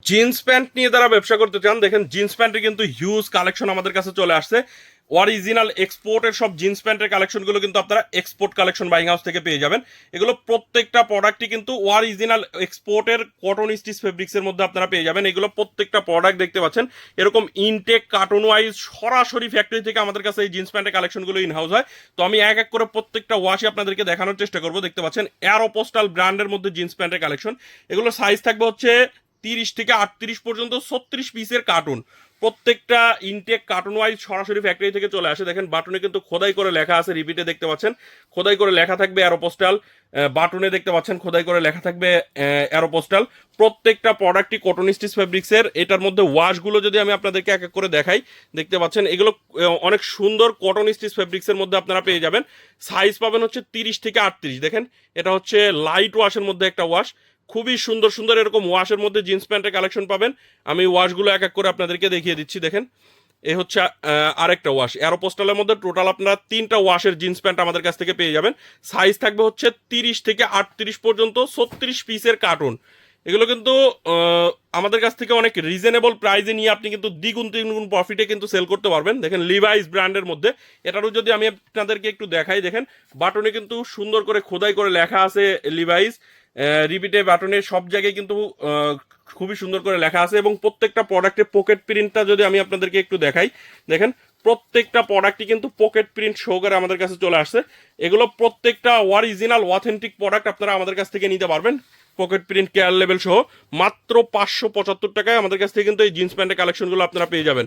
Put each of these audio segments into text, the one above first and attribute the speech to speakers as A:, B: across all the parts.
A: Jeans pant নিয়ে যারা ব্যবসা করতে চান, দেখেন জিন্স প্যান্টের কিন্তু হিউজ কালেকশন আমাদের কাছে চলে আসছে। অরিজিনাল এক্সপোর্টের সব জিন্স প্যান্টের কালেকশনগুলো কিন্তু আপনারা এক্সপোর্ট কালেকশন বাইং হাউস থেকে পেয়ে যাবেন। এগুলো প্রত্যেকটা প্রোডাক্টই কিন্তু অরিজিনাল এক্সপোর্টের কটন স্টিচ ফেব্রিক্সের মধ্যে আপনারা পেয়ে যাবেন। এগুলো প্রত্যেকটা প্রোডাক্ট দেখতে পাচ্ছেন এরকম ইনটেক কার্টুন ওয়াইজ সরাসরি ফ্যাক্টরি থেকে আমাদের কাছে এই জিন্স প্যান্টের কালেকশনগুলো ইন হাউস হয়। তো আমি এক এক করে প্রত্যেকটা ওয়াশই আপনাদেরকে দেখানোর চেষ্টা করবো। দেখতে পাচ্ছেন অ্যারোপোস্টাল ব্র্যান্ডের মধ্যে জিন্স প্যান্টের কালেকশন। এগুলো সাইজ থাকবে হচ্ছে 30 থেকে 38 পর্যন্ত 36 পিসের কার্টুন। প্রত্যেকটা ইনটেক কার্টুন ওয়াইজ সরাসরি ফ্যাক্টরি থেকে চলে আসে। দেখেন বাটনে কিন্তু খোদাই করে লেখা আছে, রিপিটে দেখতে পাচ্ছেন খোদাই করে লেখা থাকবে অ্যারোপোস্টাল। বাটনে দেখতে পাচ্ছেন খোদাই করে লেখা থাকবে অ্যারোপোস্টাল। প্রত্যেকটা প্রোডাক্টই কটন স্টিচ ফেব্রিক্সের। এটার মধ্যে ওয়াশগুলো যদি আমি আপনাদেরকে এক এক করে দেখাই, দেখতে পাচ্ছেন এগুলো অনেক সুন্দর কটন স্টিচ ফেব্রিক্সের মধ্যে আপনারা পেয়ে যাবেন। সাইজ পাবেন হচ্ছে 30 থেকে 38। দেখেন এটা হচ্ছে লাইট ওয়াশের মধ্যে একটা ওয়াশ। খুবই সুন্দর সুন্দর এরকম ওয়াশের মধ্যে জিন্স প্যান্টের কালেকশন পাবেন। আমি ওয়াশগুলো এক এক করে আপনাদেরকে দেখিয়ে দিচ্ছি। দেখেন এ হচ্ছে আরেকটা ওয়াশ। অ্যারোপোস্টালের মধ্যে টোটাল আপনারা 3টা ওয়াশের জিন্স প্যান্ট আমাদের কাছ থেকে পেয়ে যাবেন। সাইজ থাকবে হচ্ছে 30 থেকে 38 পর্যন্ত 36 পিসের কার্টুন। এগুলো কিন্তু আমাদের কাছ থেকে অনেক রিজনেবল প্রাইসে নিয়ে আপনি কিন্তু দ্বিগুণ তিনগুণ প্রফিটে কিন্তু সেল করতে পারবেন। দেখেন লিভাইস ব্র্যান্ডের মধ্যে। এটারও যদি আমি আপনাদেরকে একটু দেখাই, দেখেন বাটনে কিন্তু সুন্দর করে খোদাই করে লেখা আছে লিভাইস। রিপিটে বাটনে সব জায়গায় কিন্তু খুবই সুন্দর করে লেখা আছে এবং প্রত্যেকটা প্রোডাক্টের পকেট প্রিন্টটা যদি আমি আপনাদেরকে একটু দেখাই, দেখেন প্রত্যেকটা প্রোডাক্টই কিন্তু পকেট প্রিন্ট শো করে আমাদের কাছে চলে আসছে। এগুলো প্রত্যেকটা অরিজিনাল অথেন্টিক প্রোডাক্ট আপনারা আমাদের কাছ থেকে নিতে পারবেন পকেট প্রিন্ট কেয়ার লেভেল সহ মাত্র 575 টাকায় আমাদের কাছ থেকে কিন্তু এই জিন্স প্যান্টের কালেকশনগুলো আপনারা পেয়ে যাবেন।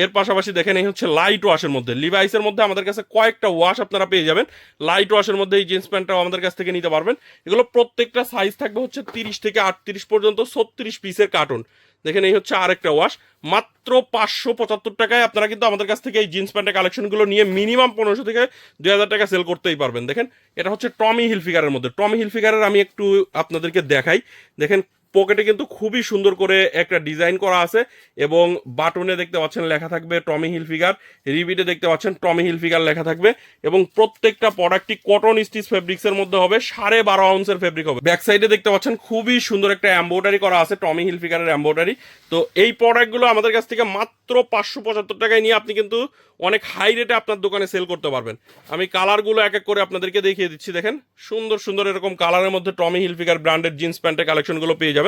A: এর পাশাপাশি দেখেন এই হচ্ছে লাইট ওয়াশের মধ্যে, লিভাইসের মধ্যে আমাদের কাছে কয়েকটা ওয়াশ আপনারা পেয়ে যাবেন। লাইট ওয়াশের মধ্যে এই জিন্স প্যান্টটাও আমাদের কাছ থেকে নিতে পারবেন। এগুলো প্রত্যেকটা সাইজ থাকবে হচ্ছে 30 থেকে 38 পর্যন্ত 36 পিসের কার্টুন। দেখেন এই হচ্ছে আরেকটা ওয়াশ। মাত্র 575 টাকায় আপনারা কিন্তু আমাদের কাছ থেকে এই জিন্স প্যান্টের কালেকশনগুলো নিয়ে মিনিমাম 1500 থেকে 2000 টাকা সেল করতেই পারবেন। দেখেন এটা হচ্ছে টমি হিলফিগারের মধ্যে। টমি হিলফিগারের আমি একটু আপনাদেরকে দেখাই। দেখেন পকেটে কিন্তু খুবই সুন্দর করে একটা ডিজাইন করা আছে এবং বাটনে দেখতে পাচ্ছেন লেখা থাকবে টমি হিলফিগার। রিবিটে দেখতে পাচ্ছেন টমি হিলফিগার লেখা থাকবে এবং প্রত্যেকটা প্রোডাক্টই কটন স্টিচ ফেব্রিক্সের মধ্যে হবে। 12.5 আউন্সের ফেব্রিক হবে। ব্যাক সাইডে দেখতে পাচ্ছেন খুবই সুন্দর একটা এমব্রয়ডারি করা আছে, টমি হিলফিগারের এমব্রয়ডারি। তো এই প্রোডাক্টগুলো আমাদের কাছ থেকে মাত্র 575 টাকায় নিয়ে আপনি কিন্তু অনেক হাই রেটে আপনার দোকানে সেল করতে পারবেন। আমি কালারগুলো এক এক করে আপনাদেরকে দেখিয়ে দিচ্ছি। দেখেন সুন্দর সুন্দর এরকম কালারের মধ্যে টমি হিলফিগার ব্র্যান্ডের জিন্স প্যান্টের কালেকশনগুলো পেয়ে যাবেন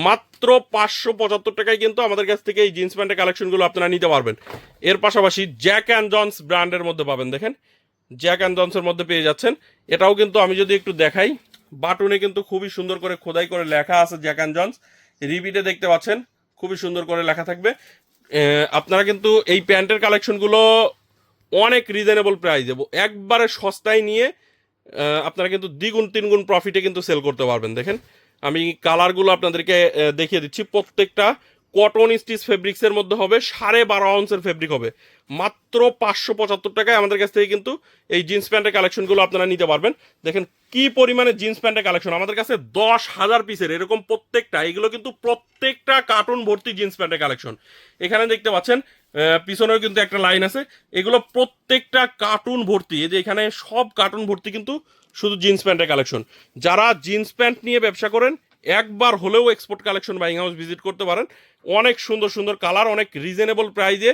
A: মাত্র 575 টাকায়। কিন্তু আমাদের কাছ থেকে এই জিন্স প্যান্টের কালেকশনগুলো আপনারা নিতে পারবেন। এর পাশাপাশি জ্যাক অ্যান্ড জনস ব্র্যান্ডের মধ্যে পাবেন। দেখেন জ্যাক অ্যান্ড জনসের মধ্যে পেয়ে যাচ্ছেন। এটাও কিন্তু আমি যদি একটু দেখাই, বাটনে কিন্তু খুবই সুন্দর করে খোদাই করে লেখা আছে জ্যাক অ্যান্ড জনস। রিবিটে দেখতে পাচ্ছেন খুবই সুন্দর করে লেখা থাকবে। আপনারা কিন্তু এই প্যান্টের কালেকশনগুলো অনেক রিজনেবল প্রাইসে একবারে সস্তায় নিয়ে আপনারা কিন্তু দ্বিগুণ তিনগুণ প্রফিটে কিন্তু সেল করতে পারবেন। দেখেন আমি কালারগুলো আপনাদেরকে দেখিয়ে দিচ্ছি। প্রত্যেকটা কটন স্টিচ ফেব্রিক্সের মধ্যে হবে, 12.5 আউন্সের ফেব্রিক হবে। মাত্র 575 টাকায় আমাদের কাছ থেকে কিন্তু এই জিন্স প্যান্টের কালেকশনগুলো আপনারা নিতে পারবেন। দেখেন কি পরিমাণে জিন্স প্যান্টের কালেকশন আমাদের কাছে 10,000 পিসের এরকম প্রত্যেকটা। এগুলো কিন্তু প্রত্যেকটা কার্টুন ভর্তি জিন্স প্যান্টের কালেকশন। এখানে দেখতে পাচ্ছেন পিছনেও কিন্তু একটা লাইন আছে। এগুলো প্রত্যেকটা কার্টুন ভর্তি। এই যে এখানে সব কার্টুন ভর্তি কিন্তু শুধু জিন্স প্যান্টের কালেকশন। যারা জিন্স প্যান্ট নিয়ে ব্যবসা করেন একবার হলেও export collection buying house visit করতে পারেন। অনেক সুন্দর সুন্দর কালার, অনেক রিজনেবল প্রাইজে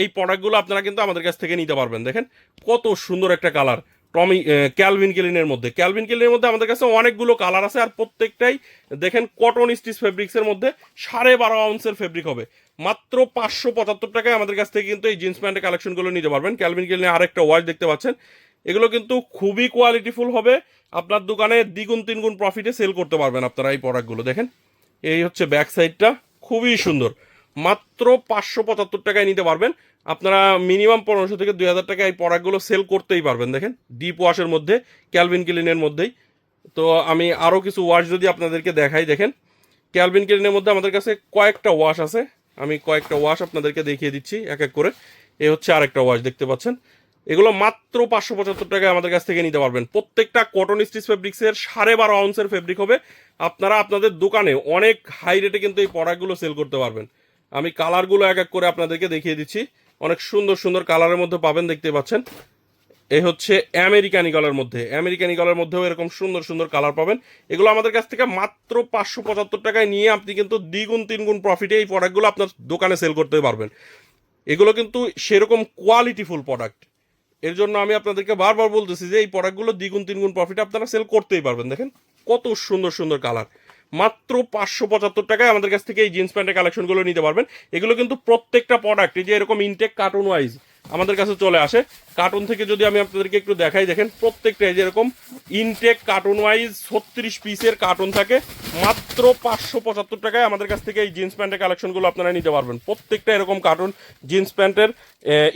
A: এই প্রোডাক্টগুলো আপনারা কিন্তু আমাদের কাছ থেকে নিতে পারবেন। দেখেন কত সুন্দর একটা কালার টমি ক্যালভিন ক্লিনের মধ্যে। ক্যালভিন ক্লিনের মধ্যে আমাদের কাছে অনেকগুলো কালার আছে আর প্রত্যেকটাই দেখেন কটন স্টিচ ফেব্রিক্সের মধ্যে 12.5 আউন্সের ফেব্রিক হবে। মাত্র 575 টাকায় আমাদের কাছ থেকে কিন্তু এই জিন্স প্যান্টের কালেকশনগুলো নিতে পারবেন। ক্যালভিন ক্লিনের আরেকটা ওয়াচ দেখতে পাচ্ছেন। এগুলো কিন্তু খুবই কোয়ালিটিফুল হবে। আপনার দোকানে দ্বিগুণ তিনগুণ প্রফিটে সেল করতে পারবেন আপনারা এই প্রোডাক্টগুলো। দেখেন এই হচ্ছে ব্যাক সাইডটা, খুবই সুন্দর। মাত্র 575 টাকায় নিতে পারবেন আপনারা। মিনিমাম 1500 থেকে 2000 টাকা এই প্রোডাক্টগুলো সেল করতেই পারবেন। দেখেন ডিপ ওয়াশের মধ্যে, ক্যালভিন ক্লিনের মধ্যেই। তো আমি আরও কিছু ওয়াশ যদি আপনাদেরকে দেখাই, দেখেন ক্যালভিন ক্লিনের মধ্যে আমাদের কাছে কয়েকটা ওয়াশ আছে। আমি কয়েকটা ওয়াশ আপনাদেরকে দেখিয়ে দিচ্ছি এক এক করে। এ হচ্ছে আরেকটা ওয়াশ দেখতে পাচ্ছেন। এগুলো মাত্র 575 টাকায় আমাদের কাছ থেকে নিতে পারবেন। প্রত্যেকটা কটন স্টিচ ফেব্রিক্সের 12.5 আউন্সের ফেব্রিক হবে। আপনারা আপনাদের দোকানে অনেক হাই রেটে কিন্তু এই প্রোডাক্টগুলো সেল করতে পারবেন। আমি কালারগুলো এক এক করে আপনাদেরকে দেখিয়ে দিচ্ছি। অনেক সুন্দর সুন্দর কালারের মধ্যে পাবেন, দেখতে পাচ্ছেন। এই হচ্ছে আমেরিকান ইগলের মধ্যে, আমেরিকান ইগলের মধ্যেও এরকম সুন্দর সুন্দর কালার পাবেন। এগুলো আমাদের কাছ থেকে মাত্র 575 টাকায় নিয়ে আপনি কিন্তু দ্বিগুণ তিনগুণ প্রফিটে এই প্রোডাক্টগুলো আপনার দোকানে সেল করতে পারবেন। এগুলো কিন্তু সেরকম কোয়ালিটিফুল প্রোডাক্ট, এর জন্য আমি আপনাদেরকে বারবার বলতেছি যে এই প্রোডাক্টগুলো দ্বিগুণ তিনগুণ প্রফিটে আপনারা সেল করতেই পারবেন। দেখেন কত সুন্দর সুন্দর কালার, মাত্র 575 টাকায় আমাদের কাছ থেকে এই জিন্স প্যান্টের কালেকশনগুলো নিতে পারবেন। এগুলো কিন্তু প্রত্যেকটা প্রোডাক্ট এই যে এরকম ইনটেক কার্টুন ওয়াইজ আমাদের কাছে চলে আসে। কার্টুন থেকে যদি আমি আপনাদেরকে একটু দেখাই, দেখেন প্রত্যেকটা এই যে এরকম ইনটেক কার্টুন ওয়াইজ 36 পিসের কার্টুন থাকে। মাত্র 575 টাকায় আমাদের কাছ থেকে এই জিন্স প্যান্টের কালেকশনগুলো আপনারা নিতে পারবেন। প্রত্যেকটা এরকম কার্টুন জিন্স প্যান্টের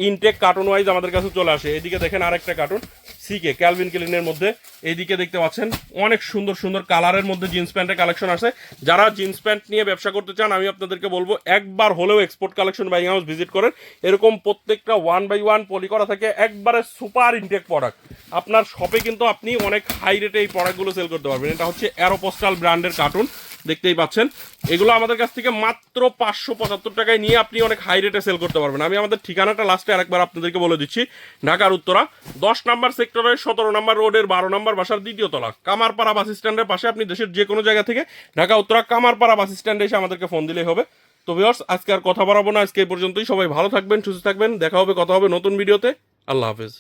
A: ইনটেক কার্টুন ওয়াইজ আমাদের কাছে চলে আসে। এদিকে দেখেন আরেকটা কার্টুন সিকে ক্যালভিন ক্লিনের মধ্যে, এইদিকে দেখতে পাচ্ছেন অনেক সুন্দর সুন্দর কালারের মধ্যে জিন্স প্যান্টের কালেকশন আছে। যারা জিন্স প্যান্ট নিয়ে ব্যবসা করতে চান আমি আপনাদেরকে বলবো একবার হলেও export collection buying house visit করেন। এরকম প্রত্যেকটা 1/1 পলি করা থাকে, একবারে সুপার ইনটেক প্রোডাক্ট। আপনার শপে কিন্তু আপনি অনেক হাই রেটে এই প্রোডাক্টগুলো সেল করতে পারবেন। এটা হচ্ছে অ্যারোপোস্টাল ব্র্যান্ডের কার্টুন, দেখতেই পাচ্ছেন। এগুলো আমাদের কাছ থেকে মাত্র 575 টাকায় নিয়ে আপনি অনেক হাই রেটে সেল করতে পারবেন। আমি আমাদের ঠিকানাটা লাস্টে আরেকবার আপনাদেরকে বলে দিচ্ছি। ঢাকার উত্তরা 10 নম্বর সেক্টরের 17 নম্বর রোডের 12 নম্বর বাসার 2য় তলা, কামারপাড়া বাস স্ট্যান্ডের পাশে। আপনি দেশের যে কোনো জায়গা থেকে ঢাকা উত্তরা কামারপাড়া বাস স্ট্যান্ডে এসে আমাদেরকে ফোন দিলেই হবে। তো ভিউয়ার্স, আজকে আর কথা বাড়াবো না, আজকে এই পর্যন্তই। সবাই ভালো থাকবেন, সুস্থ থাকবেন, দেখা হবে, কথা হবে নতুন ভিডিওতে। আল্লাহ হাফেজ।